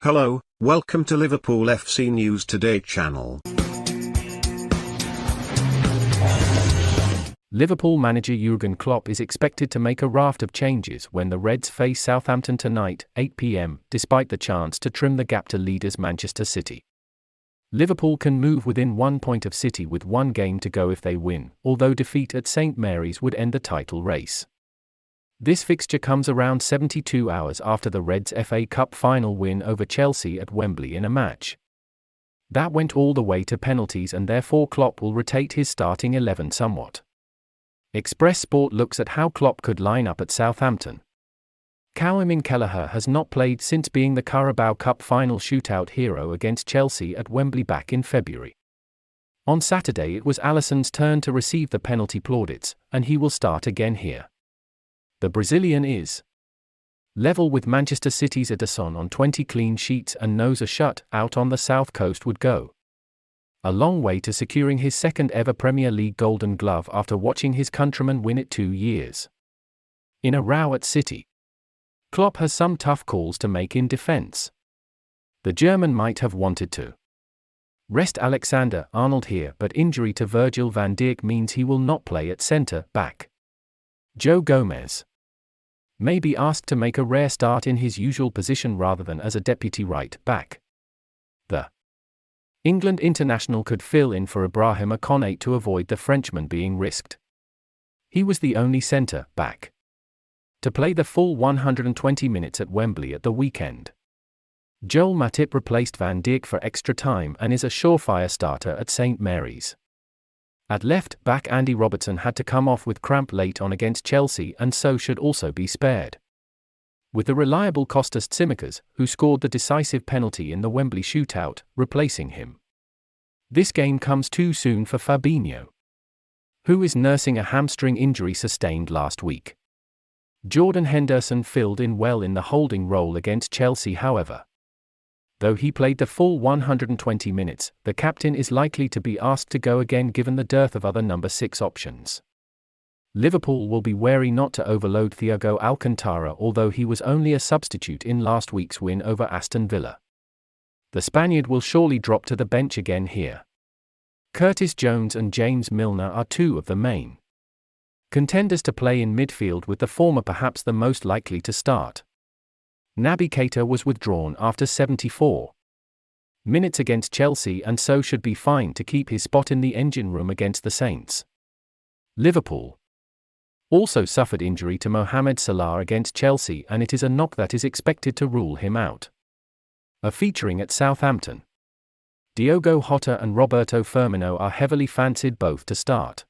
Hello, welcome to Liverpoolfc News Today channel. Liverpool manager Jurgen Klopp is expected to make a raft of changes when the Reds face Southampton tonight, 8 p.m, despite the chance to trim the gap to leaders Manchester City. Liverpool can move within 1 point of City with one game to go if they win, although defeat at St Mary's would end the title race. This fixture comes around 72 hours after the Reds' FA Cup final win over Chelsea at Wembley in a match that went all the way to penalties, and therefore Klopp will rotate his starting 11 somewhat. Express Sport looks at how Klopp could line up at Southampton. Callum Kelleher has not played since being the Carabao Cup final shootout hero against Chelsea at Wembley back in February. On Saturday it was Alisson's turn to receive the penalty plaudits, and he will start again here. The Brazilian is level with Manchester City's Ederson on 20 clean sheets and knows a shutout on the South Coast would go a long way to securing his second ever Premier League Golden Glove after watching his countrymen win it 2 years in a row at City. Klopp has some tough calls to make in defence. The German might have wanted to rest Alexander-Arnold here, but injury to Virgil van Dijk means he will not play at centre-back. Joe Gomez may be asked to make a rare start in his usual position rather than as a deputy right-back. The England international could fill in for Ibrahim Konate to avoid the Frenchman being risked. He was the only centre-back to play the full 120 minutes at Wembley at the weekend. Joel Matip replaced Van Dijk for extra time and is a surefire starter at St Mary's. At left back, Andy Robertson had to come off with cramp late on against Chelsea and so should also be spared, with the reliable Kostas Tsimikas, who scored the decisive penalty in the Wembley shootout, replacing him. This game comes too soon for Fabinho, who is nursing a hamstring injury sustained last week. Jordan Henderson filled in well in the holding role against Chelsea, however. Though he played the full 120 minutes, the captain is likely to be asked to go again given the dearth of other number 6 options. Liverpool will be wary not to overload Thiago Alcantara, although he was only a substitute in last week's win over Aston Villa. The Spaniard will surely drop to the bench again here. Curtis Jones and James Milner are two of the main contenders to play in midfield, with the former perhaps the most likely to start. Naby Keita was withdrawn after 74 minutes against Chelsea and so should be fine to keep his spot in the engine room against the Saints. Liverpool also suffered injury to Mohamed Salah against Chelsea, and it is a knock that is expected to rule him out. Featuring at Southampton, Diogo Jota and Roberto Firmino are heavily fancied both to start.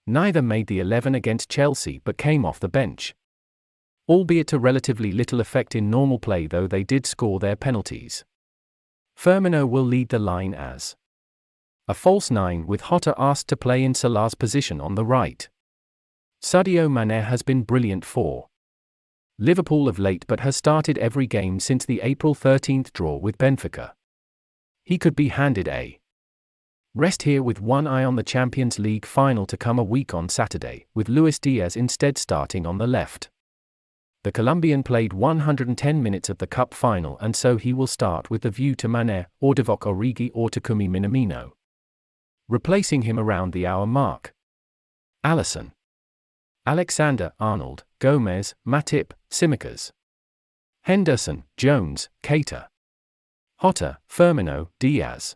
Neither made the 11 against Chelsea but came off the bench, albeit to relatively little effect in normal play, though they did score their penalties. Firmino will lead the line as a false 9, with Jota asked to play in Salah's position on the right. Sadio Mane has been brilliant for Liverpool of late but has started every game since the April 13th draw with Benfica. He could be handed a rest here with one eye on the Champions League final to come a week on Saturday, with Luis Diaz instead starting on the left. The Colombian played 110 minutes of the Cup final and so he will start with the view to Mane, or Divock Origi or Takumi Minamino, replacing him around the hour mark. Alisson, Alexander-Arnold, Gomez, Matip, Tsimikas, Henderson, Jones, Keita, Jota, Firmino, Diaz.